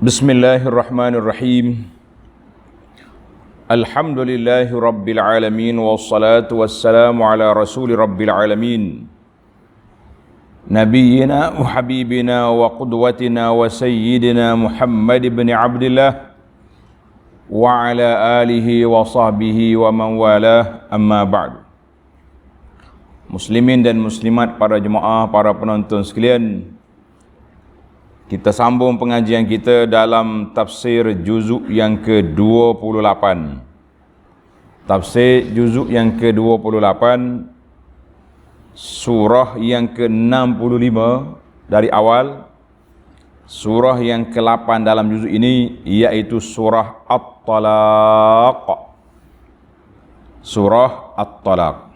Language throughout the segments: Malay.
Bismillahirrahmanirrahim. Alhamdulillahi rabbil alamin, wassalatu wassalamu ala rasuli rabbil alamin, nabiyyina wa habibina wa qudwatina wa sayyidina Muhammad ibn Abdillah wa ala alihi wa sahbihi wa man walah, amma ba'du. Muslimin dan muslimat, para jemaah, para penonton sekalian, kita sambung pengajian kita dalam tafsir juzuk yang ke-28. Tafsir juzuk yang ke-28, surah yang ke-65 dari awal. Surah yang ke-8 dalam juzuk ini iaitu surah At-Talaq. Surah At-Talaq.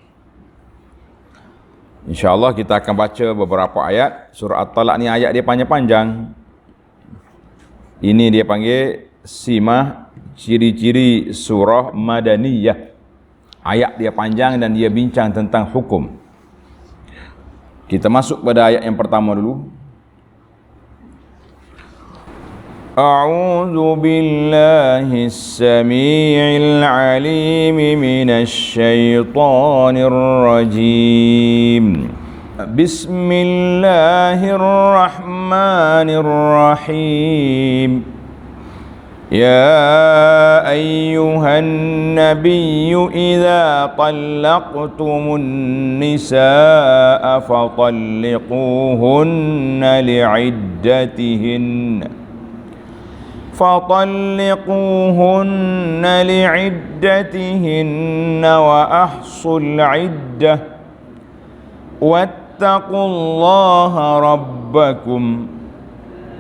InsyaAllah kita akan baca beberapa ayat. Surah At-Talaq ni ayat dia panjang-panjang. Ini dia panggil simah ciri-ciri surah Madaniyah. Ayat dia panjang dan dia bincang tentang hukum. Kita masuk pada ayat yang pertama dulu. A'udzu billahi as-sami'il 'alim minasy syaithanir rajim. Bismillahirrahmanirrahim. Ya ayyuhan nabiyyu idza talaqtumun nisaa fatalliquhunna li'iddatihinna وأحصوا العدة واتقوا الله ربكم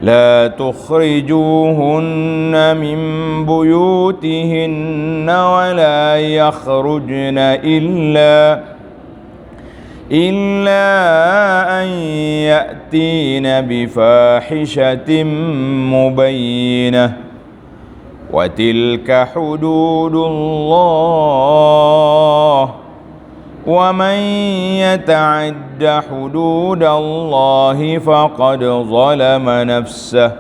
لا تخرجوهن من بيوتهن ولا يخرجن إلا أن يأتين بفاحشة مبينة وتلك حدود الله ومن يتعد حدود الله فقد ظلم نفسه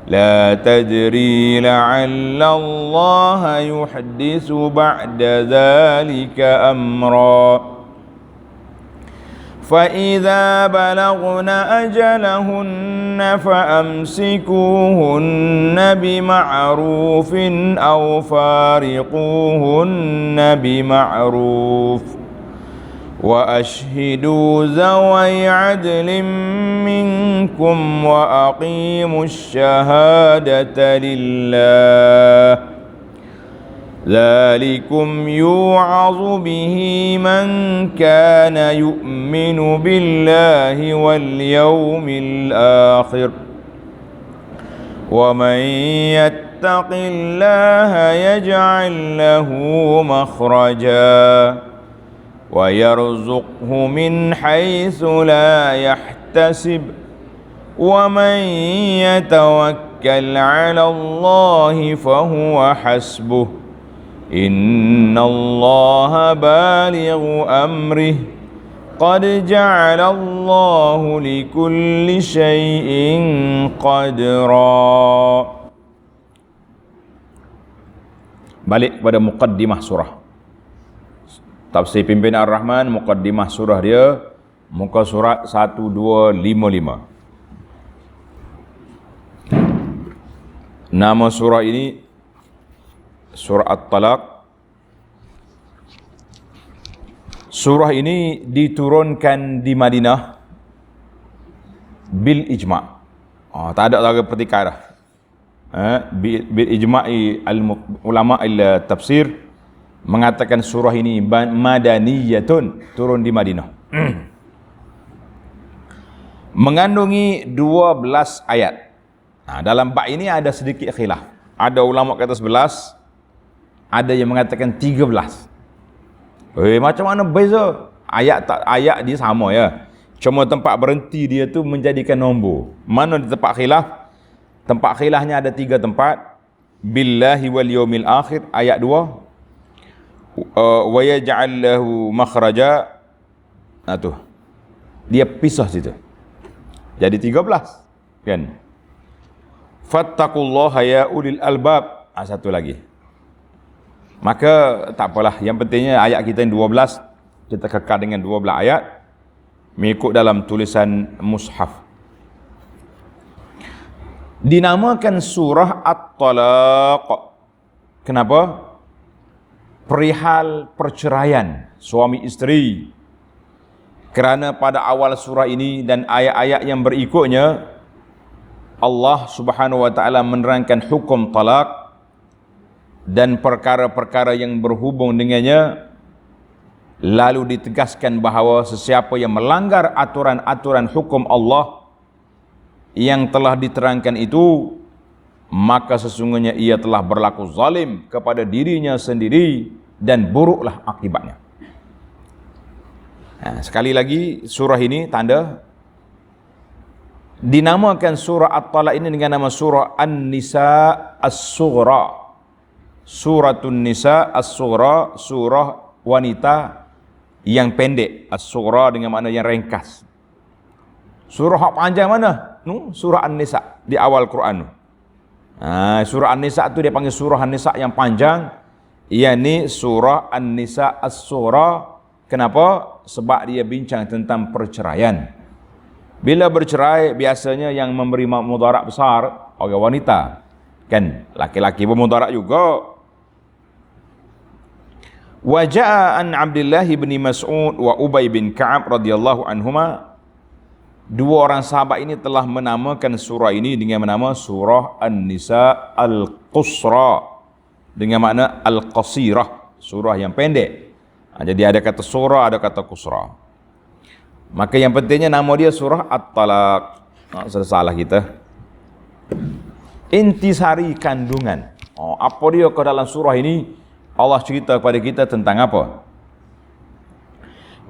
لا تدري لعل الله يحدث بعد ذلك أمرا فإذا بلغن أجلهن فأمسكوهن بمعروف أو فارقوهن بمعروف وأشهدوا ذوي عدل منكم وأقيموا الشهادة لله ذلكم يوعظ به من كان يؤمن بالله واليوم الآخر ومن يتق الله يجعل له مخرجا ويرزقه من حيث لا يحتسب ومن يتوكل على الله فهو حسبه إن الله بالغ أمره قد جعل الله لكل شيء قدرا. Balik pada muqaddimah surah. Tafsir Pimpinan Ar-Rahman, muqaddimah surah dia, muka surat 1255. Nama surah ini Surah At-Talaq. Surah ini diturunkan di Madinah bil ijma'. Tak ada lagi pertikaian dah. Bil ijma'i ulama al-tafsir mengatakan surah ini madaniyatun, turun di Madinah. Mengandungi 12 ayat. Dalam bab ini ada sedikit khilaf. Ada ulama kata 11, ada yang mengatakan 13. Macam mana beza? Ayat dia sama ya. Cuma tempat berhenti dia tu menjadikan nombor. Mana di tempat khilaf? Tempat khilafnya ada 3 tempat. Billahi wal yawmil akhir, ayat 2. Wa yaj'al lahu makhraja. Tu. Dia pisah situ. Jadi 13. Kan? Fattaqullaha ya ulil albab. Satu lagi. Maka tak apalah, yang pentingnya ayat kita yang 12, kita kekal dengan 12 ayat mengikut dalam tulisan mushaf. Dinamakan surah At-Talaq. Kenapa? Perihal perceraian suami isteri. Kerana pada awal surah ini dan ayat-ayat yang berikutnya, Allah Subhanahu wa taala menerangkan hukum talak dan perkara-perkara yang berhubung dengannya, lalu ditegaskan bahawa sesiapa yang melanggar aturan-aturan hukum Allah yang telah diterangkan itu, maka sesungguhnya ia telah berlaku zalim kepada dirinya sendiri dan buruklah akibatnya. Sekali lagi, surah ini tanda dinamakan surah At-Talaq ini dengan nama surah An-Nisa As-Sughra. Suratun Nisa As-Sughra, surah wanita yang pendek. As-Sughra dengan makna yang ringkas. Surah yang panjang mana? Surah An-Nisa di awal Quran. Surah An-Nisa tu dia panggil surah An-Nisa yang panjang, yakni surah An-Nisa As-Sughra. Kenapa? Sebab dia bincang tentang perceraian. Bila bercerai, biasanya yang memberi mudarat besar orang wanita, kan? Laki-laki pun mudarat juga. Wa jaa an Abdullah bin Mas'ud wa Ubay bin Ka'ab radhiyallahu anhuma. Dua orang sahabat ini telah menamakan surah ini dengan nama surah An-Nisa Al-Qusra, dengan makna Al-Qasirah, surah yang pendek. Jadi ada kata surah, ada kata qusra. Maka yang pentingnya nama dia surah At-Talaq. Sudah salah kita. Intisari kandungan. Apa dia ke dalam surah ini? Allah cerita kepada kita tentang apa?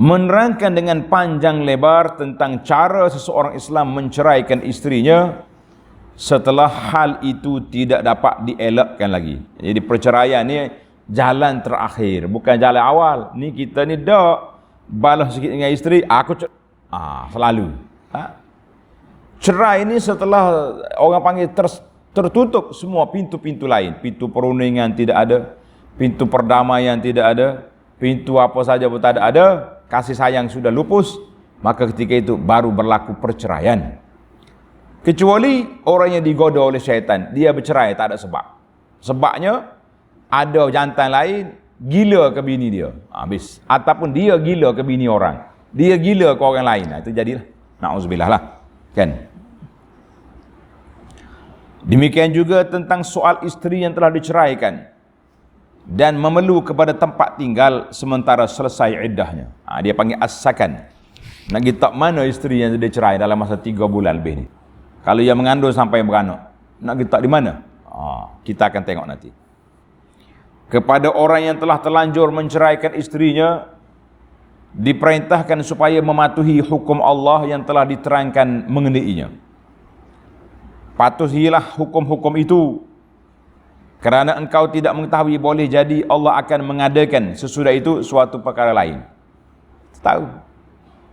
Menerangkan dengan panjang lebar tentang cara seseorang Islam menceraikan isterinya setelah hal itu tidak dapat dielakkan lagi. Jadi perceraian ni jalan terakhir, bukan jalan awal. Ni kita ni dak balas sikit dengan isteri, aku selalu. Cerai ni setelah orang panggil tertutup semua pintu-pintu lain. Pintu perundingan tidak ada, pintu perdamaian tidak ada, pintu apa saja pun tak ada. Kasih sayang sudah lupus, maka ketika itu baru berlaku perceraian. Kecuali orang yang digoda oleh syaitan, dia bercerai tak ada sebab. Sebabnya ada jantan lain gila ke bini dia, habis. Ataupun dia gila ke bini orang, dia gila ke orang lain, itu jadilah na'udzubillah lah, kan. Demikian juga tentang soal isteri yang telah diceraikan dan memerlu kepada tempat tinggal sementara selesai iddahnya. Dia panggil as-sakan. Nak pergi tak mana isteri yang sudah cerai dalam masa 3 bulan lebih ni. Kalau ia mengandung sampai beranak, nak pergi tak di mana? Kita akan tengok nanti. Kepada orang yang telah terlanjur menceraikan isterinya, diperintahkan supaya mematuhi hukum Allah yang telah diterangkan mengenainya. Patuhilah hukum-hukum itu, kerana engkau tidak mengetahui, boleh jadi Allah akan mengadakan sesudah itu suatu perkara lain. Tahu?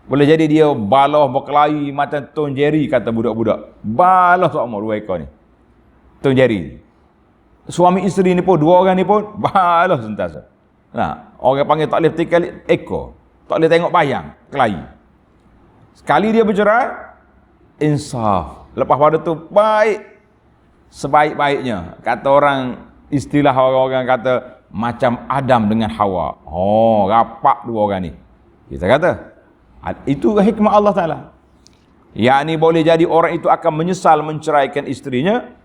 Boleh jadi dia balah berkelahi macam Tom Jerry, kata budak-budak. Balah seumur 2 ekor ni. Tom Jerry. Suami isteri ni pun, 2 orang ni pun balah sentiasa. Orang panggil tak boleh tinggal ekor. Tak boleh tengok bayang, kelahi. Sekali dia bercerai, insaf. Lepas pada tu baik, sebaik-baiknya. Kata orang, istilah orang-orang kata macam Adam dengan Hawa. Rapat 2 orang ni. Kita kata itu hikmah Allah Ta'ala. Yakni boleh jadi orang itu akan menyesal menceraikan isterinya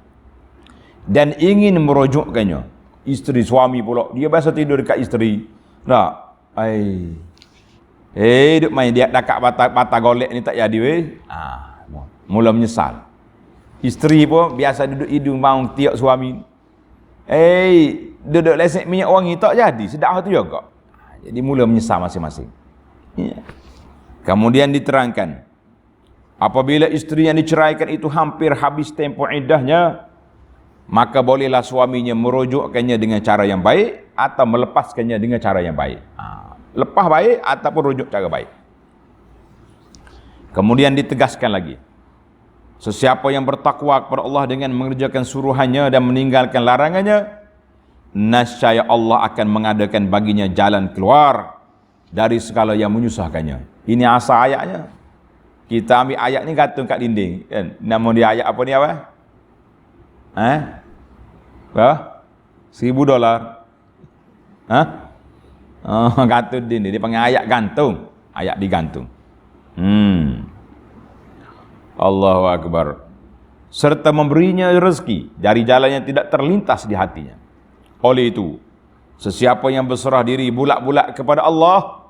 dan ingin merujukkannya. Isteri suami pula, dia biasa tidur dekat isteri. Duk main dia dekat patah golek ni tak jadi weh. Mula menyesal. Isteri pun biasa duduk hidung maung tiak suami. Duduk lesek minyak wangi tak jadi, sedap tu juga. Jadi mula menyesal masing-masing. Kemudian diterangkan, apabila isteri yang diceraikan itu hampir habis tempoh iddahnya, maka bolehlah suaminya merujukkannya dengan cara yang baik atau melepaskannya dengan cara yang baik. Lepas baik ataupun rujuk cara baik. Kemudian ditegaskan lagi, Sesiapa yang bertakwa kepada Allah dengan mengerjakan suruhannya dan meninggalkan larangannya, nescaya Allah akan mengadakan baginya jalan keluar dari segala yang menyusahkannya. Ini asal ayatnya. Kita ambil ayat ni gantung kat dinding. Kan? Nama dia ayat apa ni apa? Berapa? $1,000. Gantung dinding. Dia panggil ayat gantung. Ayat digantung. Allahu Akbar. Serta memberinya rezeki dari jalan yang tidak terlintas di hatinya. Oleh itu, sesiapa yang berserah diri bulat-bulat kepada Allah,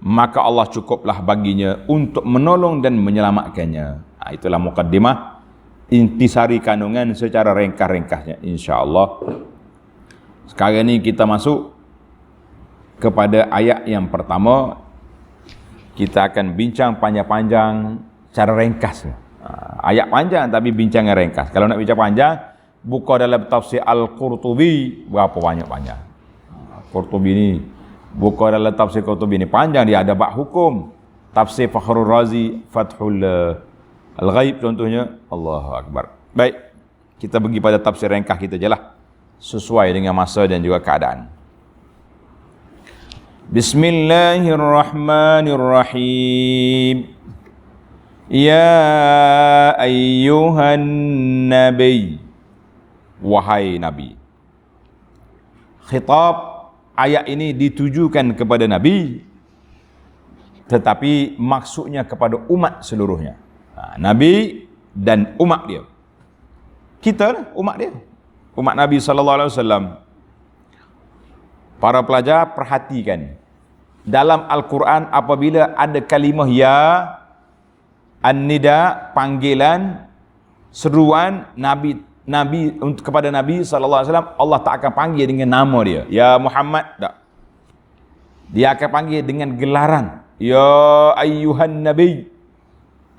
maka Allah cukuplah baginya untuk menolong dan menyelamatkannya. Itulah mukaddimah intisari kandungan secara ringkas-ringkasnya, insya-Allah. Sekarang ni kita masuk kepada ayat yang pertama. Kita akan bincang panjang-panjang secara ringkas. Ayat panjang tapi bincangnya ringkas. Kalau nak bincang panjang, buka dalam tafsir Al-Qurtubi, berapa banyak-banyak. Qurtubi ni, buka dalam tafsir Qurtubi ni panjang, dia ada bab hukum. Tafsir Fakhrul Razi, Fathul Al-Ghaib contohnya. Allahu Akbar. Baik, kita pergi pada tafsir ringkas kita je lah, sesuai dengan masa dan juga keadaan. Bismillahirrahmanirrahim. Ya ayyuhan nabi, wahai nabi. Khitab ayat ini ditujukan kepada nabi, tetapi maksudnya kepada umat seluruhnya. Nabi dan umat dia. Kita lah umat dia. Umat Nabi SAW. Para pelajar perhatikan. Dalam Al-Quran apabila ada kalimah ya, an-nida, panggilan, seruan Nabi untuk kepada Nabi SAW, Allah tak akan panggil dengan nama dia. Ya Muhammad, tak. Dia akan panggil dengan gelaran. Ya ayyuhan nabi,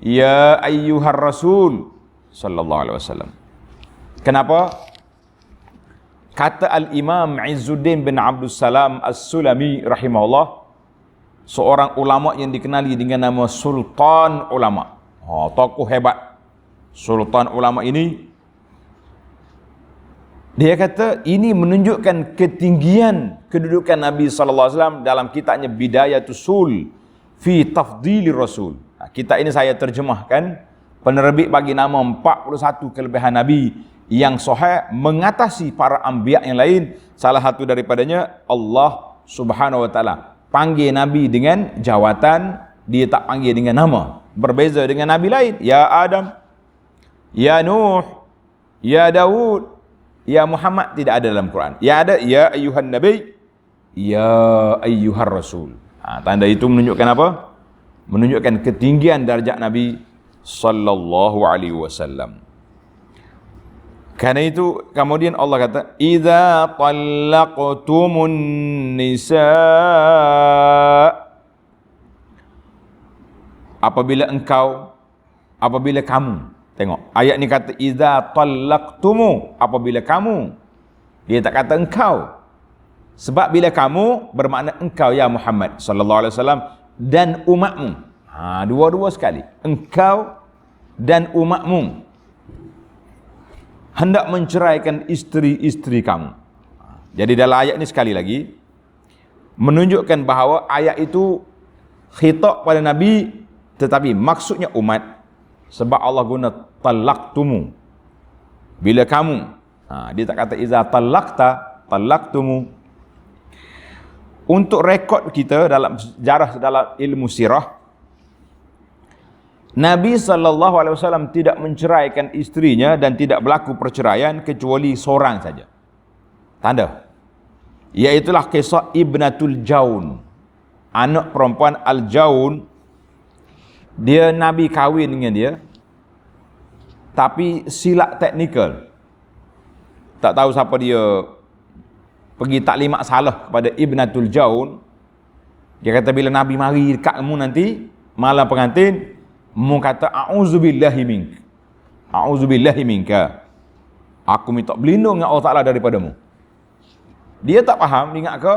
ya ayyuhar rasul sallallahu alaihi wasallam. Kenapa? Kata Al-Imam Izzuddin bin Abdul Salam As-Sulami rahimahullah, seorang ulama yang dikenali dengan nama Sultan Ulama. Tokoh hebat. Sultan Ulama ini, dia kata ini menunjukkan ketinggian kedudukan Nabi SAW dalam kitabnya Bidayatus Sul fi Tafdilir Rasul. Kitab ini saya terjemahkan, penerbit bagi nama 41 kelebihan Nabi yang sahih mengatasi para anbiya yang lain. Salah satu daripadanya Allah Subhanahu wa taala panggil Nabi dengan jawatan, dia tak panggil dengan nama. Berbeza dengan Nabi lain, ya Adam, ya Nuh, ya Daud, ya Muhammad tidak ada dalam Quran. Ya ada ya ayyuhan nabi, ya ayyuhar rasul. Tanda itu menunjukkan apa? Menunjukkan ketinggian darjat Nabi sallallahu alaihi wasallam. Karena itu kemudian Allah kata, idza talaqtumun nisa, apabila kamu, tengok ayat ni kata idza talaqtumu, apabila kamu, dia tak kata engkau. Sebab bila kamu bermakna engkau ya Muhammad sallallahu alaihi wasallam dan umatmu. Dua-dua sekali. Engkau dan umatmu hendak menceraikan isteri-isteri kamu. Jadi dalam ayat ini sekali lagi menunjukkan bahawa ayat itu khitab pada Nabi, tetapi maksudnya umat. Sebab Allah guna talaqtumu, bila kamu. Dia tak kata iza talaqtumu. Untuk rekod kita dalam sejarah, dalam ilmu sirah, Nabi SAW tidak menceraikan isterinya dan tidak berlaku perceraian kecuali seorang saja. Tanda, iaitulah kisah Ibnatul Jaun, anak perempuan Al-Jaun. Dia Nabi kahwin dengan dia, tapi silap teknikal. Tak tahu siapa dia pergi taklimat salah kepada Ibnatul Jaun. Dia kata bila Nabi mari dekat kamu nanti malam pengantin, mu kata a'udzubillahi mink, a'udzubillahi minka, aku minta berlindung dengan Allah Ta'ala daripadamu. Dia tak faham, dia ingat ke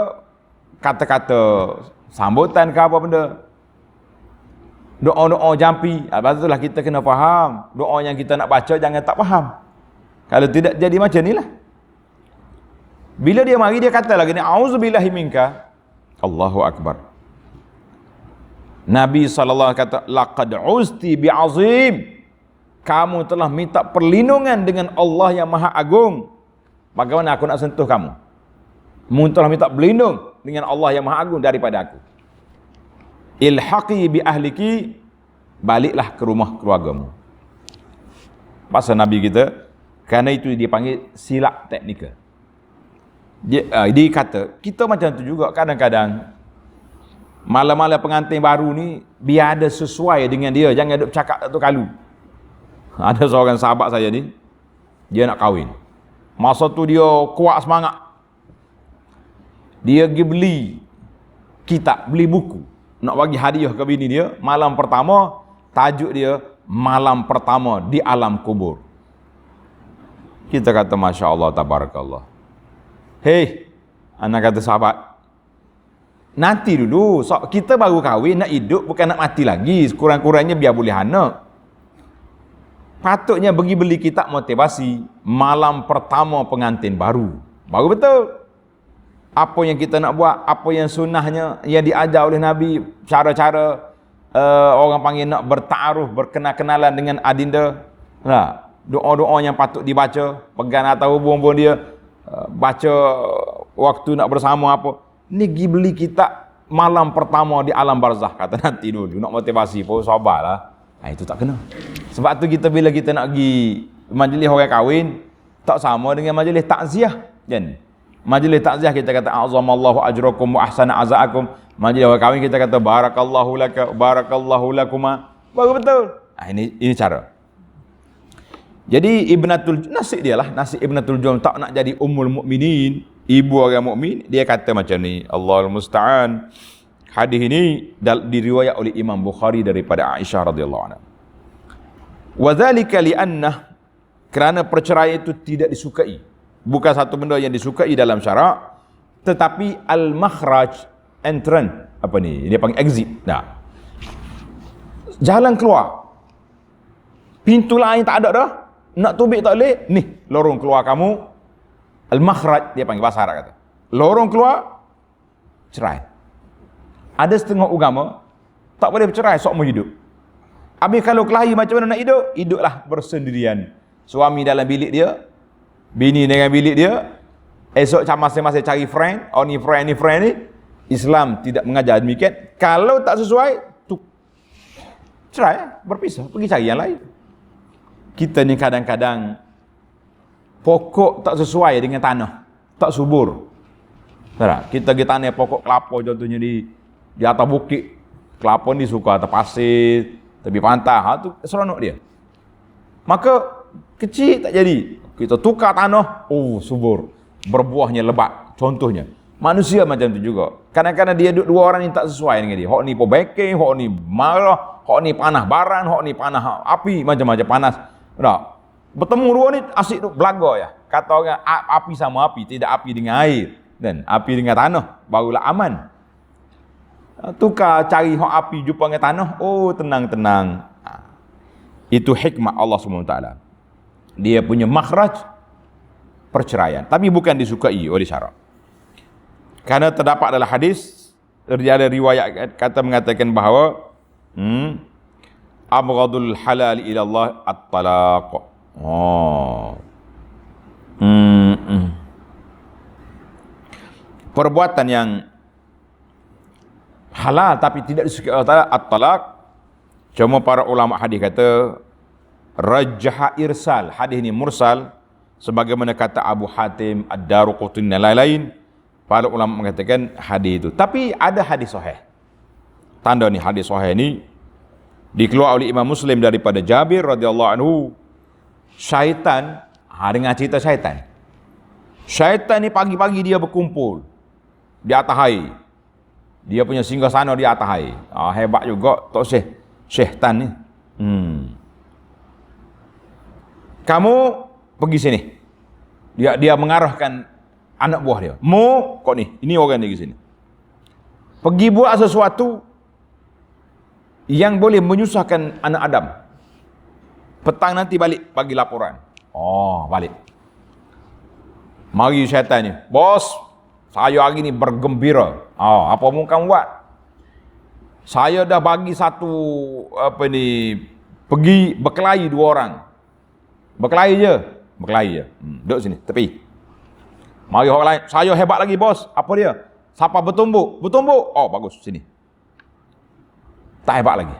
kata-kata sambutan ke apa benda. Doa-doa jampi. Lepas itulah kita kena faham. Doa yang kita nak baca jangan tak faham. Kalau tidak jadi macam inilah. Bila dia mari dia kata lagi ni, auzubillahi minka. Allahu akbar. Nabi SAW kata, laqad uzti bi'azim. Kamu telah minta perlindungan dengan Allah yang Maha Agung. Bagaimana aku nak sentuh kamu? Kamu telah minta berlindung dengan Allah yang Maha Agung daripada aku. Ilhaqi bi ahliki, baliklah ke rumah keluargamu. Pasal Nabi kita, kerana itu dia panggil silap teknikal. Dia kata, kita macam tu juga kadang-kadang malam-malam pengantin baru ni biar ada sesuai dengan dia, jangan duk cakap satu kalu. Ada seorang sahabat saya ni, dia nak kahwin. Masa tu dia kuat semangat. Dia pergi beli kitab, beli buku nak bagi hadiah ke bini dia. Malam pertama, tajuk dia malam pertama di alam kubur. Kita kata Masya Allah, Tabarakallah. Hei, anak kata sahabat, nanti dulu, kita baru kahwin, nak hidup bukan nak mati lagi. Kurang-kurangnya biar boleh anak. Patutnya pergi beli kitab motivasi malam pertama pengantin baru. Baru betul. Apa yang kita nak buat, apa yang sunnahnya yang diajar oleh Nabi, cara-cara orang panggil nak bertaruh, berkenal-kenalan dengan adinda. Nah, doa-doa yang patut dibaca, pegang atau hubung-hubung dia, baca waktu nak bersama apa. Ni pergi beli kitab malam pertama di alam barzah. Kata nanti dulu, nak motivasi pun sabarlah. Itu tak kena. Sebab tu kita bila kita nak pergi majlis orang kahwin, tak sama dengan majlis takziah. Kan? Majlis takziah kita kata azamallahu ajrakum wa ahsana azaakum. Majlis orang kahwin kita kata barakallahu laka barakallahu lakuma. Baru betul. Ini cara. Jadi Ibnatul nasib dia lah, nasib Ibnatul Jum tak nak jadi ummul mukminin, ibu orang mukmin, dia kata macam ni, Allahul musta'an. Hadis ini diriwayat oleh Imam Bukhari daripada Aisyah radhiyallahu anha. Wa dzalika li'anna, kerana perceraian itu tidak disukai. Bukan satu benda yang disukai dalam syarak, tetapi al-makhraj, entrance, apa ni? Dia panggil exit. Nah. Jalan keluar. Pintu lain tak ada dah. Nak tubik tak boleh. Ni, lorong keluar kamu. Al-makhraj, dia panggil bahasa Arab kata. Lorong keluar, cerai. Ada setengah agama tak boleh bercerai, sok mau hidup. Habis kalau kelahi macam mana nak hidup? Hiduplah bersendirian. Suami dalam bilik dia, bini dengan bilik dia. Esok masing-masing cari friend, ni friend ni. Islam tidak mengajar demikian. Kalau tak sesuai, tu cerai, berpisah, pergi cari yang lain. Kita ni kadang-kadang pokok tak sesuai dengan tanah, tak subur. Tak? Kita pergi tanam pokok kelapa contohnya di atas bukit, kelapa ni suka atas pasir, tepi pantai, tu seronok dia. Maka kecil tak jadi. Kita tukar tanah, subur, berbuahnya lebat. Contohnya, manusia macam tu juga. Kadang-kadang dia duduk dua orang ni tak sesuai dengan dia. Hak ni pobeke, hak ni marah, hak ni panah baran, hak ni panah api, macam-macam panas. Tak? Bertemu dua ni asyik duk belaga ya. Kata orang api sama api, tidak api dengan air dan api dengan tanah, barulah aman. Tukar cari hak api jumpa dengan tanah, tenang-tenang. Itu hikmah Allah SWT. Dia punya makhraj perceraian, tapi bukan disukai oleh syarak. Karena terdapat dalam hadis, ada riwayat kata mengatakan bahawa abghadul halal ila Allah at-talaq. Perbuatan yang halal tapi tidak disukai Allah Ta'ala, at-talaq. Cuma para ulama hadis kata rajjaha irsal. Hadis ini mursal sebagaimana kata Abu Hatim, Ad-Daruqutni dan lain-lain. Para ulama mengatakan hadis itu. Tapi ada hadis sahih. Tanda ni hadis sahih ni dikeluar oleh Imam Muslim daripada Jabir radhiyallahu anhu. Syaitan, dengan cerita syaitan. Syaitan ni pagi-pagi dia berkumpul di atas air. Dia punya singgah sana di atas air. Hebat juga Tok Syaitan ni. Kamu pergi sini. Dia mengarahkan anak buah dia. Kau ni, ini orang ni pergi sini. Pergi buat sesuatu yang boleh menyusahkan anak Adam. Petang nanti balik bagi laporan. Oh, balik. Mari syaitan ni, bos, saya hari ni bergembira. Oh, apa mau kamu buat? Saya dah bagi satu pergi berkelahi 2 orang. Berkelahi je. Duduk sini, tepi. Mari orang lain, saya hebat lagi bos. Apa dia? Siapa bertumbuk? Oh, bagus, sini. Tak hebat lagi.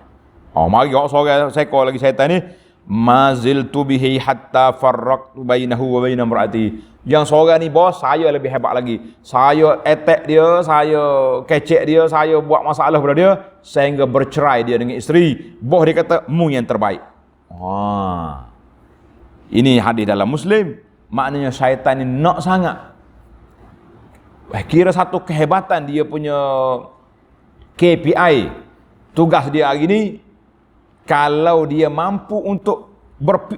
Oh, mari orang seorang seekor lagi syaitan ni, maziltu bihi hatta farraqtu bainahu wa baina imraati. Yang seorang ni bos, saya lebih hebat lagi. Saya attack dia, saya kecek dia, saya buat masalah pada dia sehingga bercerai dia dengan isteri. Bos dia kata, mu yang terbaik. Ini hadis dalam Muslim. Maknanya syaitan ni nak sangat. Kira satu kehebatan dia punya KPI. Tugas dia hari ni, kalau dia mampu untuk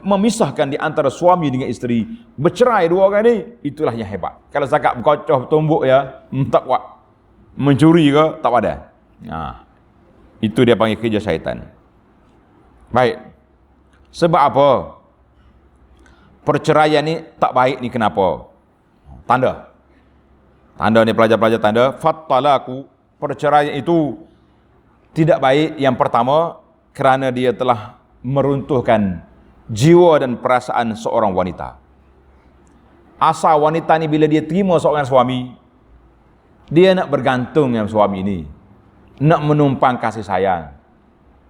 memisahkan di antara suami dengan isteri, bercerai 2 orang ni, itulah yang hebat. Kalau cakap berkocoh bertumbuk ya, tak kuat. Mencuri ke, tak ada. Itu dia panggil kerja syaitan. Baik. Sebab apa? Perceraian ni tak baik ni kenapa? Tanda ni pelajar-pelajar tanda. Fattalaku, perceraian itu tidak baik. Yang pertama, kerana dia telah meruntuhkan jiwa dan perasaan seorang wanita. Asal wanita ni bila dia terima seorang suami, dia nak bergantung dengan suami ini, nak menumpang kasih sayang,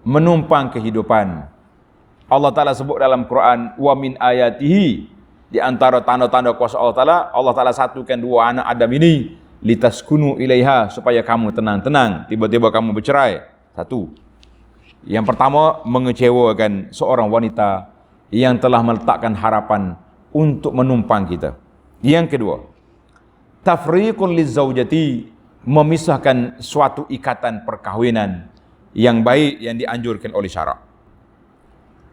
menumpang kehidupan. Allah Ta'ala sebut dalam Quran, wa min ayatihi, di antara tanda-tanda kuasa Allah Ta'ala satukan 2 anak Adam ini, litaskunu ilaiha, supaya kamu tenang-tenang, tiba-tiba kamu bercerai. 1. Yang pertama, mengecewakan seorang wanita yang telah meletakkan harapan untuk menumpang kita. Yang kedua, tafriqun lizaujati, memisahkan suatu ikatan perkahwinan yang baik yang dianjurkan oleh syarak.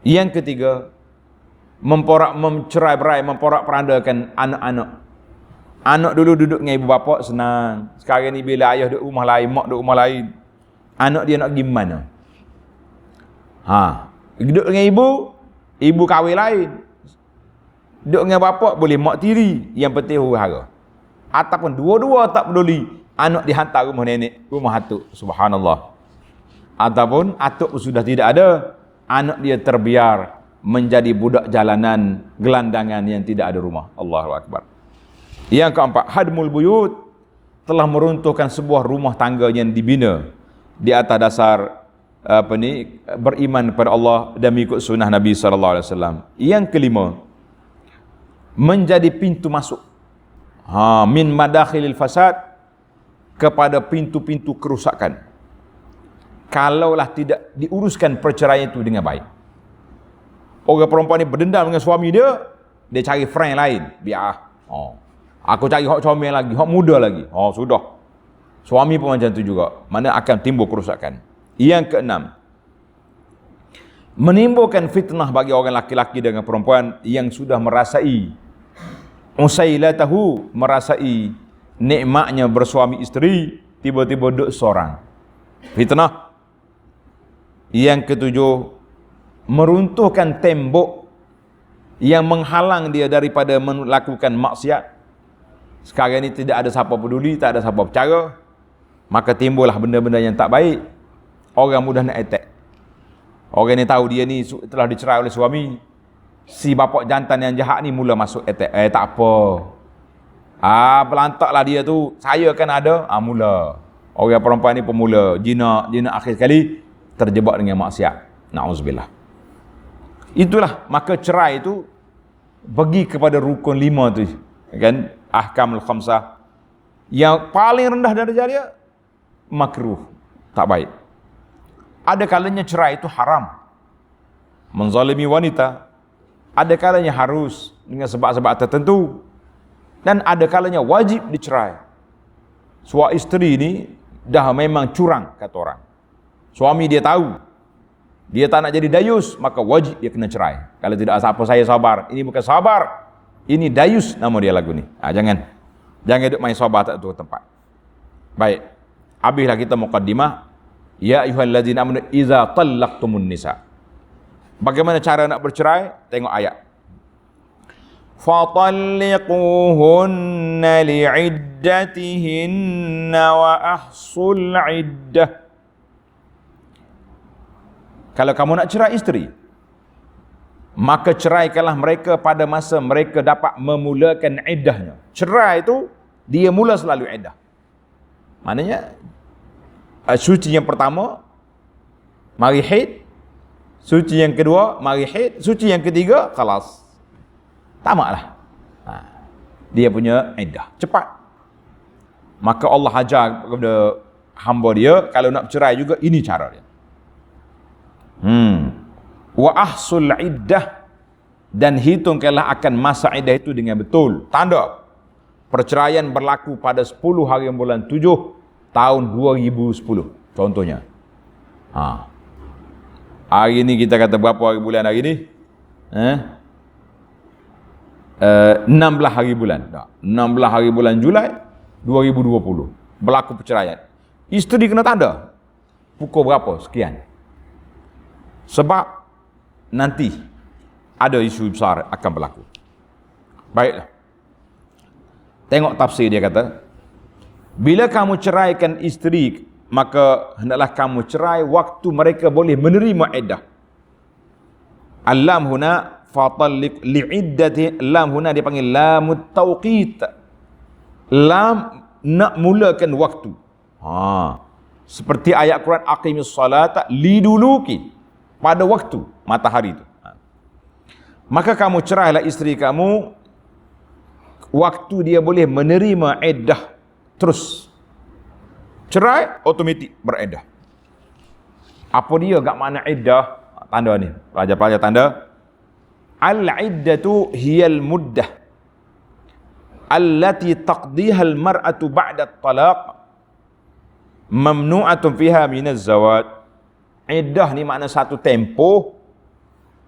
Yang ketiga, mencerai-berai, memporak-perandakan anak-anak. Anak dulu duduk dengan ibu bapa senang. Sekarang ni bila ayah duduk rumah lain, mak duduk rumah lain, anak dia nak pergi mana? Duduk dengan ibu kahwin lain. Duduk dengan bapa boleh mak tiri, yang penting huru-hara. Ataupun dua-dua tak peduli, anak dihantar rumah nenek, rumah atuk, subhanallah. Ataupun atuk sudah tidak ada, anak dia terbiar menjadi budak jalanan, gelandangan yang tidak ada rumah. Allahu Akbar. Yang keempat, hadmul buyut, telah meruntuhkan sebuah rumah tangga yang dibina di atas dasar beriman kepada Allah dan mengikut sunnah Nabi SAW. Yang kelima, menjadi pintu masuk min madakhilil fasad, kepada pintu-pintu kerusakan, kalaulah tidak diuruskan perceraian itu dengan baik. Orang perempuan ni berdendam dengan suami dia cari friend lain, biar aku cari hak comel lagi, hak muda lagi. Sudah. Suami pun macam tu juga. Mana akan timbul kerusakan. Yang keenam, menimbulkan fitnah bagi orang laki-laki dengan perempuan yang sudah merasai usailatahu, merasai nikmatnya bersuami isteri, tiba-tiba duduk seorang. Fitnah. Yang ketujuh, meruntuhkan tembok yang menghalang dia daripada melakukan maksiat. Sekarang ini tidak ada siapa peduli, tak ada siapa percaya, maka timbullah benda-benda yang tak baik. Orang mudah nak attack. Orang ni tahu dia ni telah dicerai oleh suami, si bapa jantan yang jahat ni mula masuk attack. Tak apa, pelantaklah dia tu, saya kan ada. Mula orang perempuan ni pemula jina akhir sekali terjebak dengan maksiat. Na'udzubillah. Itulah, maka cerai itu bagi kepada rukun 5 tu kan, ahkamul khamsah. Yang paling rendah darjah dia makruh, tak baik. Ada kalanya cerai itu haram, menzalimi wanita. Ada kalanya harus dengan sebab-sebab tertentu, dan ada kalanya wajib dicerai. Suami isteri ni dah memang curang, kata orang. Suami dia tahu dia tak nak jadi dayus, maka wajib dia kena cerai. Kalau tidak, apa saya sabar? Ini bukan sabar, ini dayus nama dia lagu ni. Jangan duk main sabar tak tu tempat. Baik, habislah kita muqaddimah. Ya ayyuhalladzina amanu idza tallaqtumun nisa. Bagaimana cara nak bercerai? Tengok ayat. Fatalliquhunna li'iddatihinna wa ahsul iddah. Kalau kamu nak cerai isteri, maka ceraikanlah mereka pada masa mereka dapat memulakan iddahnya. Cerai itu dia mula selalu iddah. Maknanya suci yang pertama mari haid, suci yang kedua mari haid, suci yang ketiga khalas. Tamatlah. Dia punya iddah cepat. Maka Allah ajar kepada hamba dia kalau nak bercerai juga ini cara dia. Wa ahsul iddah, dan hitungkanlah akan masa iddah itu dengan betul. Tanda perceraian berlaku pada 10 hari bulan 7 tahun 2010 contohnya. Hari ini kita kata berapa hari bulan hari ini? 16 hari bulan. 16 hari bulan Julai 2020 berlaku perceraian. Isteri kena tanda pukul berapa sekian. Sebab nanti ada isu besar akan berlaku. Baiklah. Tengok tafsir dia kata, bila kamu ceraikan isteri, maka hendaklah kamu cerai waktu mereka boleh menerima iddah. Al-lam huna fatalliq li'iddati, lam huna dia panggil lamut tauqit. Lam nak mulakan waktu. Seperti ayat Quran aqimis salata liduluki, pada waktu matahari itu. Maka kamu cerailah isteri kamu waktu dia boleh menerima iddah terus. Cerai automatik beriddah. Apa dia gak makna iddah? Tanda ni, pelajar-pelajar tanda. Al-iddatu hiyal muddah allati taqdiha al-mar'atu ba'da at-talaq mamnu'atun fiha minaz zawaj. Iddah ni makna satu tempoh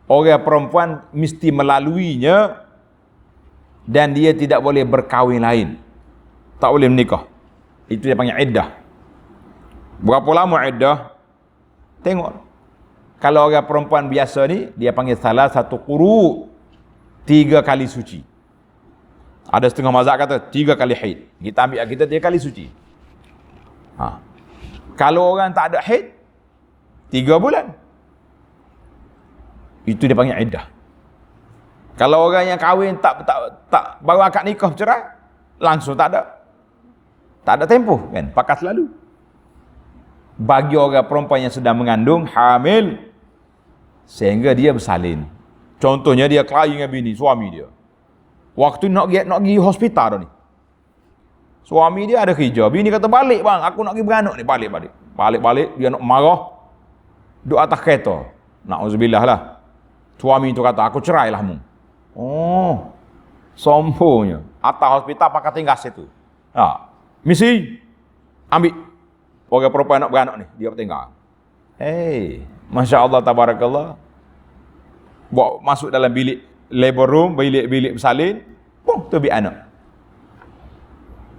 orang perempuan mesti melaluinya dan dia tidak boleh berkahwin lain. Tak boleh menikah. Itu dia panggil iddah. Berapa lama iddah? Tengok. Kalau orang perempuan biasa ni, dia panggil salah satu quru, 3 kali suci. Ada setengah mazhab kata 3 kali haid. Kita ambil kita 3 kali suci. Kalau orang tak ada haid, 3 bulan. Itu dia panggil iddah. Kalau orang yang kahwin tak baru akad nikah cerai, langsung tak ada tempoh kan, pakat selalu. Bagi orang perempuan yang sedang mengandung, hamil, sehingga dia bersalin. Contohnya dia kelahi dengan bini, suami dia. Waktu nak pergi hospital dah ni. Suami dia ada kerja, bini kata balik bang, aku nak pergi beranak ni, balik, dia nak marah. Duduk atas kereta. Na'udzubillah lah. Suami tu kata, aku cerai lah mu. Oh, sombongnya. Atas hospital pakai tinggal situ. Misi, ambil. Orang perempuan nak beranak ni, dia tinggal. Masya Allah, tabarakallah. Bawa masuk dalam bilik labor room, bilik bersalin, tu ambil anak.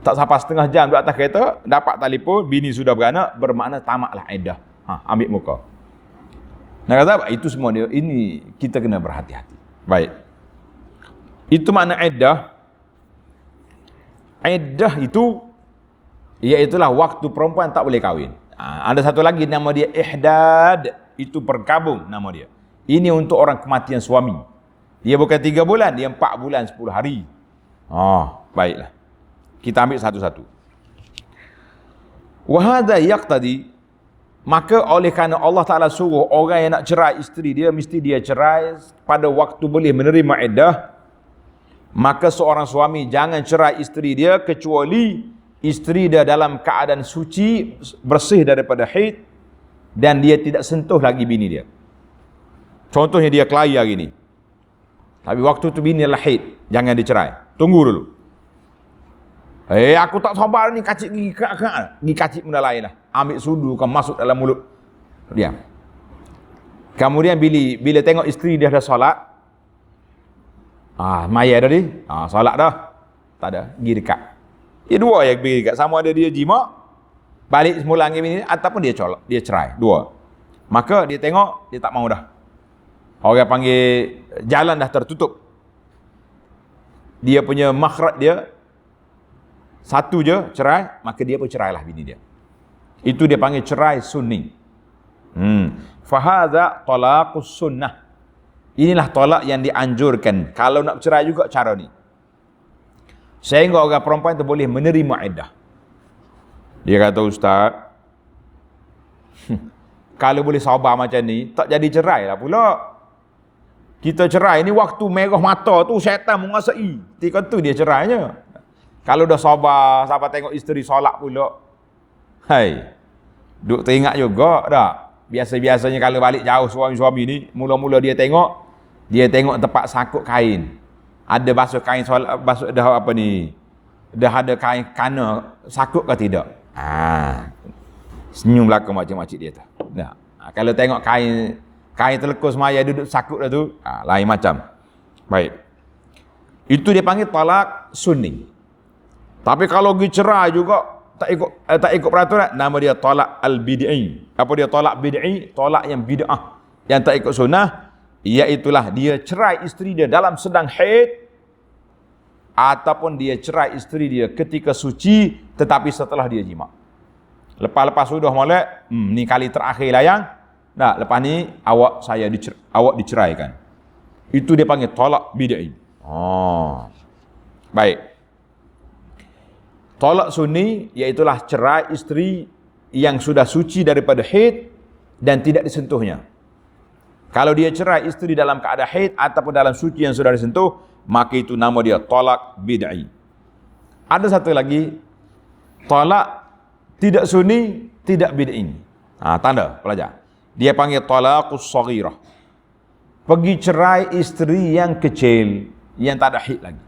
Tak sampai setengah jam duduk atas kereta, dapat telefon, bini sudah beranak, bermakna tamatlah iddah. Ambil muka. Nak kata apa? Itu semua dia. Ini kita kena berhati-hati. Baik. Itu makna iddah. Iddah itu iaitulah waktu perempuan tak boleh kahwin. Ada satu lagi nama dia ihdad. Itu bergabung nama dia. Ini untuk orang kematian suami. Dia bukan 3 bulan, dia 4 bulan 10 hari. Baiklah. Kita ambil satu-satu. Wa hadza yaqtadi, maka oleh kerana Allah Ta'ala suruh orang yang nak cerai isteri dia, mesti dia cerai pada waktu boleh menerima iddah, maka seorang suami jangan cerai isteri dia kecuali isteri dia dalam keadaan suci, bersih daripada haid, dan dia tidak sentuh lagi bini dia. Contohnya dia kelahi hari ni, tapi waktu tu bini adalah haid, jangan dicerai. Tunggu dulu. Aku tak sabar ni, kacik gigi gigi kacik benda lain lah. Ambil sudu kan masuk dalam mulut. Diam. Kemudian bila tengok isteri dia dah solat, maya dah ni, solat dah. Tak ada, pergi dekat. Dia dua yang pergi dekat, sama ada dia jima balik semula dengan bini ataupun dia cerai, dua. Maka dia tengok, dia tak mau dah. Orang panggil jalan dah tertutup. Dia punya makhraj dia satu je cerai, maka dia pun cerailah bini dia. Itu dia panggil cerai sunni. Fahadha talaqus sunnah. Inilah tolak yang dianjurkan. Kalau nak cerai juga cara ni. Sehingga orang perempuan itu boleh menerima iddah. Dia kata, Ustaz, kalau boleh sabar macam ni, tak jadi cerai lah pula. Kita cerai ni waktu merah mata tu syaitan menguasai. Ketika tu dia cerainya. Kalau dah sabar tengok isteri solat pula. Hai. Duk teringat juga dah. Biasa-biasanya kalau balik jauh suami-suami ni, mula-mula dia tengok tempat sakut kain. Ada basuh kain solat, basuh dah apa ni? Dah ada kain kana sakut ke tidak? Senyum belakang macam-macam dia tu. Nah, kalau tengok kain terlekus maya duduk sakut dah tu, lain macam. Baik. Itu dia panggil talak sunni. Tapi kalau pergi cerai juga tak ikut peraturan, nama dia talak al-bid'i. Apa dia talak bid'i? Talak yang bid'ah, yang tak ikut sunnah, iaitulah dia cerai isteri dia dalam sedang haid, ataupun dia cerai isteri dia ketika suci tetapi setelah dia jima. Lepas sudah molek, ni kali terakhir lah yang lepas ni awak diceraikan. Itu dia panggil talak bid'i. Baik. Talak sunni iaitulah cerai isteri yang sudah suci daripada haid dan tidak disentuhnya. Kalau dia cerai isteri dalam keadaan haid ataupun dalam suci yang sudah disentuh, maka itu nama dia talak bid'i. Ada satu lagi, talak tidak sunni, tidak bid'i. Tanda pelajar. Dia panggil talaqus saghirah. Pergi cerai isteri yang kecil, yang tak ada haid lagi.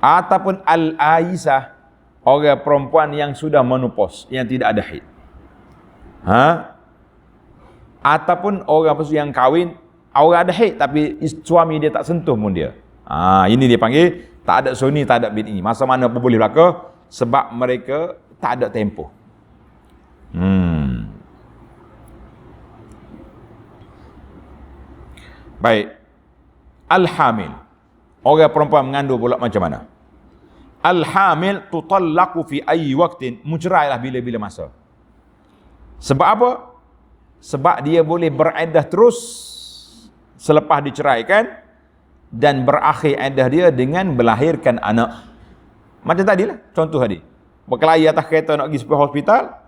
Ataupun al-aisah, orang perempuan yang sudah menopause, yang tidak ada haid. Ataupun orang yang kahwin, orang ada haid tapi suami dia tak sentuh pun dia. Ini dia panggil tak ada sunni, tak ada bid'i. Masa mana pun boleh berlaku, sebab mereka tak ada tempoh. Baik. Al-hamil. Orang perempuan mengandung pula macam mana? Al-hamil tutallaqu fi ayyi waqtin, mencerailah bila-bila masa. Sebab apa? Sebab dia boleh beriddah terus selepas diceraikan dan berakhir iddah dia dengan melahirkan anak. Macam tadilah, contoh tadi. Berkelahi atas kereta nak pergi hospital,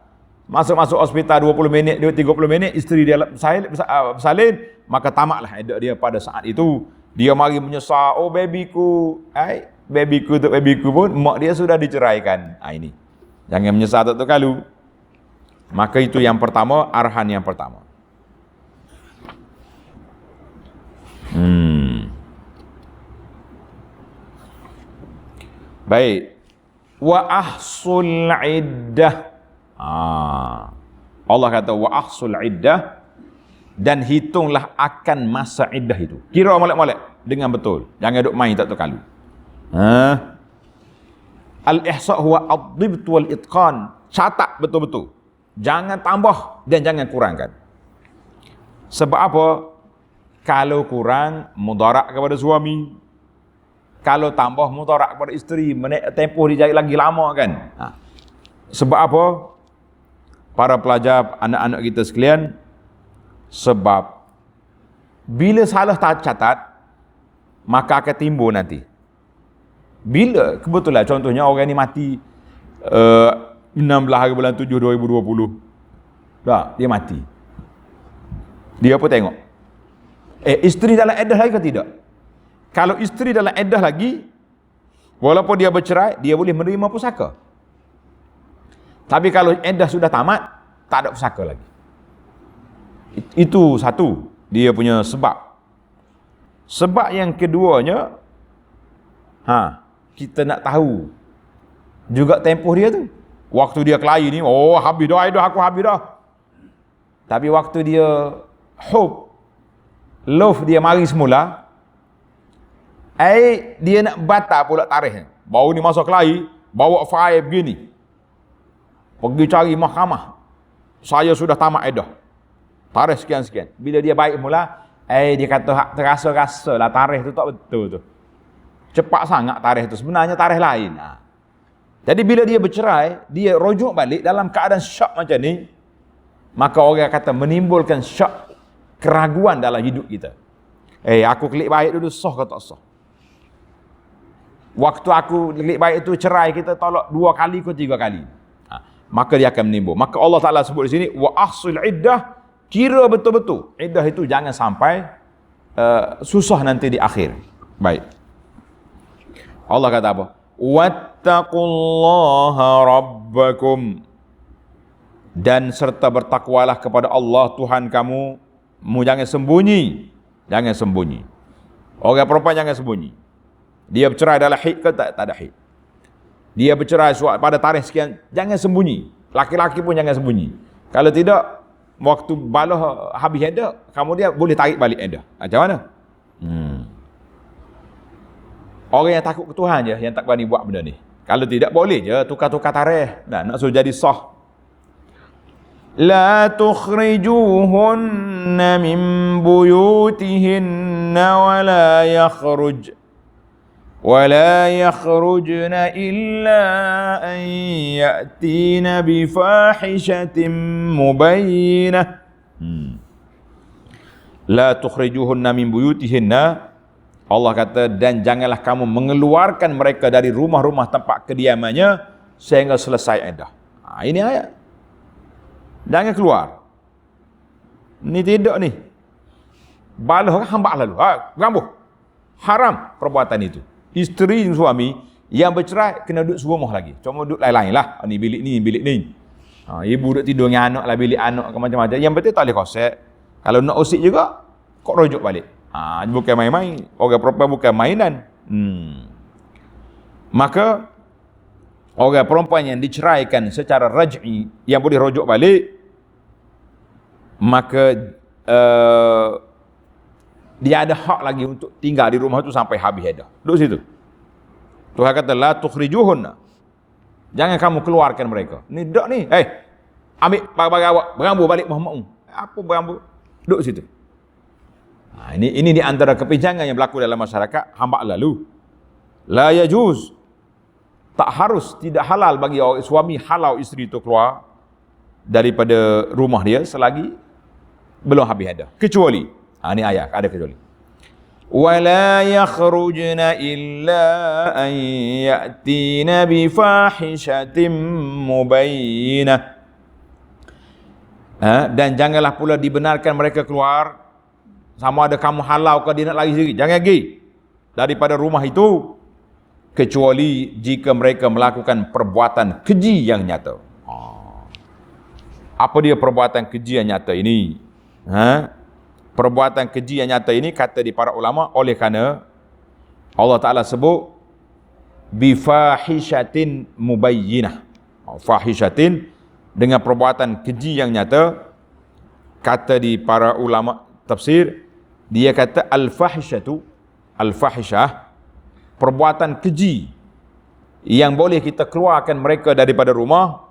masuk hospital 20 minit, 30 minit, isteri dia bersalin, maka tamatlah iddah dia pada saat itu. Dia mari menyesal, oh babyku, babyku pun mak dia sudah diceraikan. Ini. Jangan menyesal tak kalu. Maka itu yang pertama, arahan yang pertama. Baik. Wa ahsul iddah. Allah kata wa ahsul iddah, dan hitunglah akan masa iddah itu. Kira molek-molek dengan betul. Jangan duk main tak terkalu. Al-ihsa' huwa ad-dibt wal itqan. Catat betul-betul. Jangan tambah dan jangan kurangkan. Sebab apa? Kalau kurang, mudarat kepada suami. Kalau tambah, mudarat kepada isteri. Tempoh dia jadi lagi lama kan. Sebab apa? Para pelajar, anak-anak kita sekalian, sebab bila salah tak catat, maka akan timbul nanti. Bila kebetulan contohnya orang ni mati 16 hari bulan 7 2020. Dia mati. Dia apa tengok? Isteri dalam iddah lagi ke tidak? Kalau isteri dalam iddah lagi, walaupun dia bercerai, dia boleh menerima pusaka. Tapi kalau iddah sudah tamat, tak ada pusaka lagi. Itu satu, dia punya sebab. Sebab yang keduanya, kita nak tahu juga tempoh dia tu. Waktu dia kelahi ni, habis dah iddah aku, habis dah. Tapi waktu dia love dia mari semula, dia nak batal pula tarikh. Baru ni masa kelahi, bawa file begini. Pergi cari mahkamah. Saya sudah tamat iddah. Tarikh sekian-sekian. Bila dia baik mula, dia kata hak terasa-rasa lah tarikh tu tak betul tu. Cepat sangat tarikh tu. Sebenarnya tarikh lain. Jadi bila dia bercerai, dia rujuk balik dalam keadaan syak macam ni, maka orang kata menimbulkan syak, keraguan dalam hidup kita. Aku klik baik dulu, sah ke tak sah? Waktu aku klik baik itu cerai, kita tolak 2 kali ke 3 kali. Maka dia akan menimbul. Maka Allah Ta'ala sebut di sini, wa ahsul iddah, kira betul-betul. Iddah itu jangan sampai susah nanti di akhir. Baik. Allah kata apa? Wattaqullaha rabbakum. Dan serta bertakwalah kepada Allah Tuhan kamu. Jangan sembunyi. Jangan sembunyi. Orang perempuan jangan sembunyi. Dia bercerai dalam haid ke tak ada haid. Dia bercerai pada tarikh sekian, jangan sembunyi. Laki-laki pun jangan sembunyi. Kalau tidak, waktu balah habis iddah, kamu dia boleh tarik balik iddah. Macam mana? Orang yang takut ke Tuhan je yang tak berani buat benda ni. Kalau tidak, boleh je tukar-tukar tarikh. Nak suruh jadi sah. La tukhrijuhunna min buyutihinna wa la yakhruj. ولا يخرجن إلا أن يأتين بفاحشة مبينة لا تخرجوهن من بيوتهن. Allah kata, dan janganlah kamu mengeluarkan mereka dari rumah-rumah tempat kediamannya sehingga selesai iddah. Ini ayat. Jangan keluar. Ni tidak ni. Balah hamba lalu. Gambuh. Haram perbuatan itu. Isteri dan suami yang bercerai kena duduk serumah lagi. Cuma duduk lain-lain lah. Ni bilik ni, bilik ni. Ibu duduk tidur dengan anak lah, bilik anak ke macam-macam. Yang penting tak boleh kosek. Kalau nak usik juga, kok rujuk balik. Bukan main-main. Orang perempuan bukan mainan. Maka, orang perempuan yang diceraikan secara raj'i, yang boleh rujuk balik, maka dia ada hak lagi untuk tinggal di rumah itu sampai habis iddah. Duduk situ. Tuhan kata, la tukhrijuhunna. Jangan kamu keluarkan mereka. Ni dak ni. Ambil barang-barang awak, berambut balik Muhammad. Apa berambut? Duduk situ. Ini di antara kepinjangan yang berlaku dalam masyarakat hamba lalu. La yajuz. Tak harus, tidak halal bagi suami halau isteri itu keluar daripada rumah dia selagi belum habis iddah. Kecuali ini ayat ada kecuali. Wala yakhrujna illa an ya'tina bi fahishatin mubayyinah. Dan janganlah pula dibenarkan mereka keluar sama ada kamu halau ke dia nak lari sendiri. Jangan pergi daripada rumah itu kecuali jika mereka melakukan perbuatan keji yang nyata. Apa dia perbuatan keji yang nyata ini? Perbuatan keji yang nyata ini kata di para ulama oleh kerana Allah Ta'ala sebut bifahishatin mubayyinah. Fahishatin dengan perbuatan keji yang nyata, kata di para ulama tafsir, dia kata al-fahishatu, al-fahishah, perbuatan keji yang boleh kita keluarkan mereka daripada rumah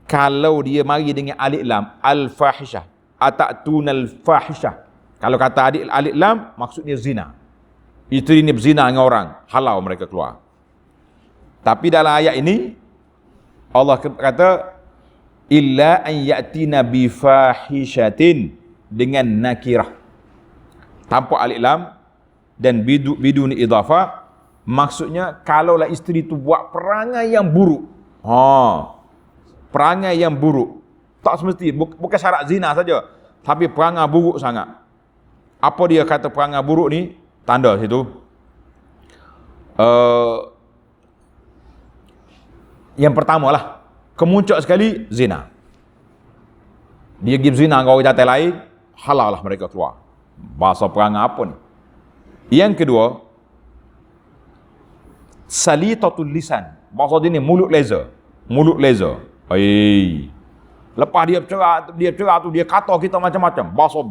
kalau dia mari dengan alif lam, al-fahishah. Atatuna al-fahishah. Kalau kata alif lam, maksudnya zina. Isteri ni berzina dengan orang, halau mereka keluar. Tapi dalam ayat ini Allah kata illa an ya'tina bi fahishatin dengan nakirah. Tanpa alif lam dan bidun idhafah, maksudnya kalaulah isteri tu buat perangai yang buruk. Perangai yang buruk. Tak semesti, bukan syarat zina saja, tapi perangai buruk sangat. Apa dia kata perangai buruk ni? Tanda situ. Yang pertama lah, kemuncak sekali zina. Dia pergi zina dengan orang jantan lain, halal lah mereka keluar. Bahasa perangai apa ni? Yang kedua, salitatul lisan. Bahasa dia ni mulut leza. Mulut leza. Lepas dia bercerak tu dia kata kita macam-macam. Bahasa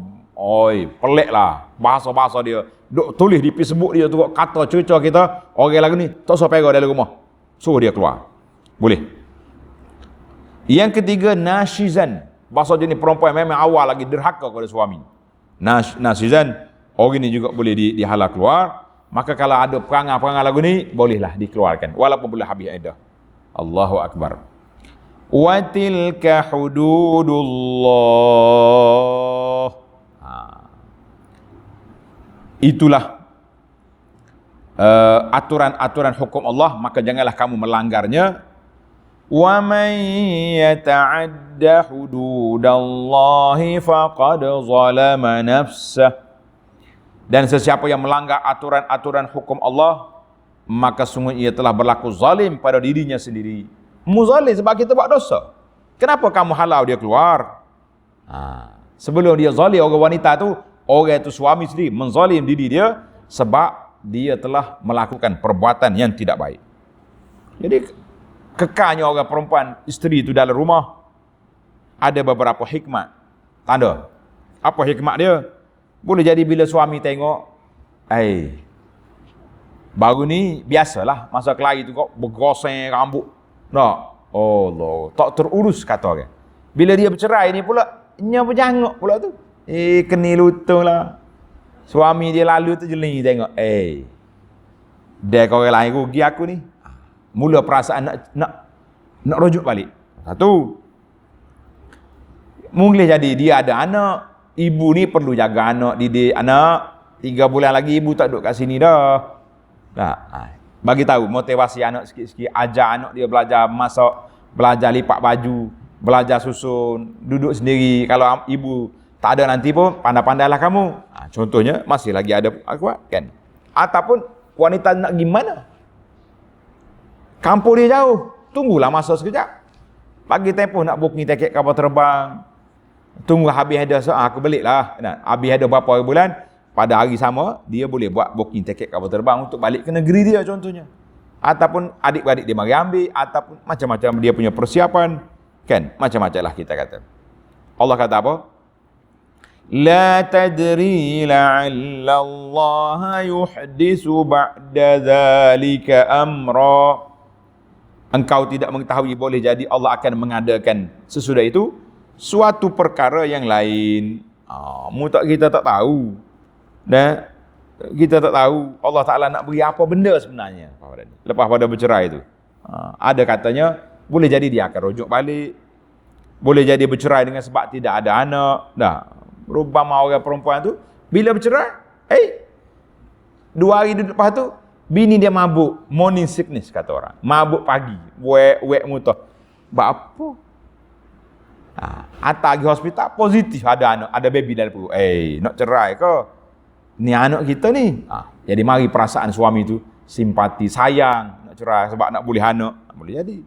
pelik lah. Bahasa-bahasa dia. Duk tulis di Facebook dia tu kata cerita kita, orang lagu ni tak usah pegang dalam rumah. Suruh dia keluar. Boleh. Yang ketiga, nashizan. Bahasa jenis perempuan memang awal lagi derhaka kepada suami. Nashizan, orang ini juga boleh dihalau keluar. Maka kalau ada perangai-perangai lagu ni, bolehlah dikeluarkan. Walaupun boleh habis iddah. Allahu Akbar. Wa tilka hududullah. Itulah aturan-aturan hukum Allah, maka janganlah kamu melanggarnya. Wa man yata'adda hududallahi faqad zalama nafsah. Dan sesiapa yang melanggar aturan-aturan hukum Allah, maka sungguh ia telah berlaku zalim pada dirinya sendiri. Muzalim sebab kita buat dosa. Kenapa kamu halau dia keluar? Sebelum dia zalim, orang wanita tu, orang itu suami sendiri menzalim diri dia sebab dia telah melakukan perbuatan yang tidak baik. Jadi kekalnya orang perempuan isteri itu dalam rumah ada beberapa hikmat. Tanda. Apa hikmat dia? Boleh jadi bila suami tengok, baru ni biasalah masa kelahi tu kau bergoseng rambut. Tak. Allah, tak terurus kata orang. Bila dia bercerai ni pula, nya berjanguk pula tu. Keni lutung lah. Suami dia lalu tu jeli tengok, dia kau orang lain rugi aku ni. Mula perasaan nak rujuk balik. Satu. Mungkin jadi dia ada anak, ibu ni perlu jaga anak, didik anak. 3 bulan lagi ibu tak duduk kat sini dah. Bagi tahu motivasi anak sikit-sikit, ajar anak dia belajar masak, belajar lipat baju, belajar susun, duduk sendiri. Kalau ibu tak ada nanti pun pandai-pandailah kamu. Contohnya masih lagi ada kuat kan. Ataupun wanita nak gimana? Kampung dia jauh, tunggulah masa sekejap. Pagi tempoh nak booking tiket kapal terbang. Tunggu habis ada aku baliklah. Habis ada berapa bulan, pada hari sama dia boleh buat booking tiket kapal terbang untuk balik ke negeri dia contohnya. Ataupun adik-beradik dia mari ambil, ataupun macam-macam dia punya persiapan kan. Macam-macam lah kita kata. Allah kata apa? La tadri la'alla Allah yuhdisu ba'da dhalika amra. Engkau tidak mengetahui, boleh jadi Allah akan mengadakan sesudah itu suatu perkara yang lain. Kita tak tahu. Dan kita tak tahu Allah Ta'ala nak beri apa benda sebenarnya lepas pada bercerai itu. Ada katanya boleh jadi dia akan rujuk balik, boleh jadi bercerai dengan sebab tidak ada anak. Rupama orang perempuan tu bila bercerai, 2 hari lepas tu bini dia mabuk, morning sickness kata orang, mabuk pagi, wek mutah. Buat apa? Atas pergi hospital positif ada anak, ada baby dalam perut. Nak cerai ke? Ni anak kita ni. Jadi mari perasaan suami tu simpati, sayang, nak cerai sebab nak boleh anak. Boleh jadi.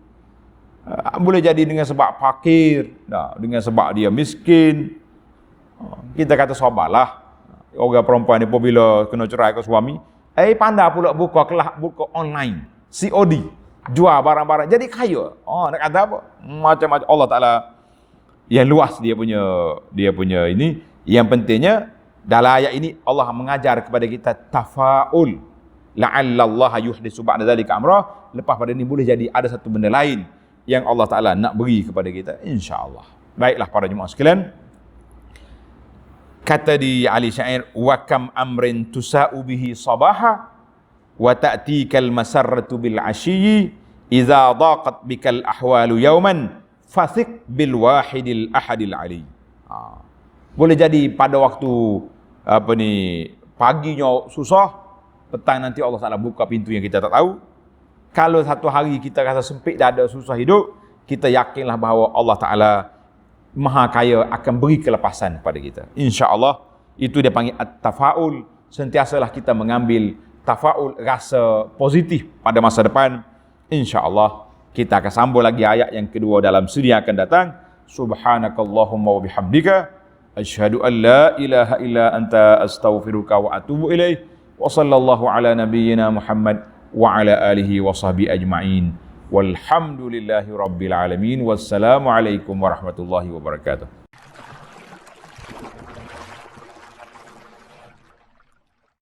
Boleh jadi dengan sebab fakir, dengan sebab dia miskin. Kita kata sabarlah. Orang perempuan ni pun bila kena cerai ke suami, pandai pula buka kelas, buka online, COD, jual barang-barang, jadi kaya. Nak kata apa? Macam-macam. Allah Ta'ala yang luas dia punya ini. Yang pentingnya dalam ayat ini Allah mengajar kepada kita tafaul. La'alla Allah yuhdisu ba'da dzalika amra. Lepas pada ini boleh jadi ada satu benda lain yang Allah Ta'ala nak beri kepada kita, insya-Allah. Baiklah para jemaah sekalian. Kata di Ali Syair, wa kam amrin tusa'u bihi sabaha wa ta'tikal masarratu bil 'ashyi idza daqat bikal ahwalu yawman fasik bil wahidil ahadil ali. Boleh jadi pada waktu paginya susah, petang nanti Allah Taala buka pintu yang kita tak tahu. Kalau satu hari kita rasa sempit dan ada susah hidup, kita yakinlah bahawa Allah Taala Maha Kaya akan beri kelepasan kepada kita. Insya-Allah itu dia panggil at-tafaul. Sentiasalah kita mengambil tafaul, rasa positif pada masa depan. Insya-Allah kita akan sambung lagi ayat yang kedua dalam siri yang akan datang. Subhanakallahumma wa bihamdika asyhadu an la ilaha illa anta astaghfiruka wa atubu ilaih. Wa sallallahu ala nabiyyina Muhammad wa ala alihi wa sahbihi ajma'in. Walhamdulillahi rabbil alamin. Wassalamu alaikum warahmatullahi wabarakatuh.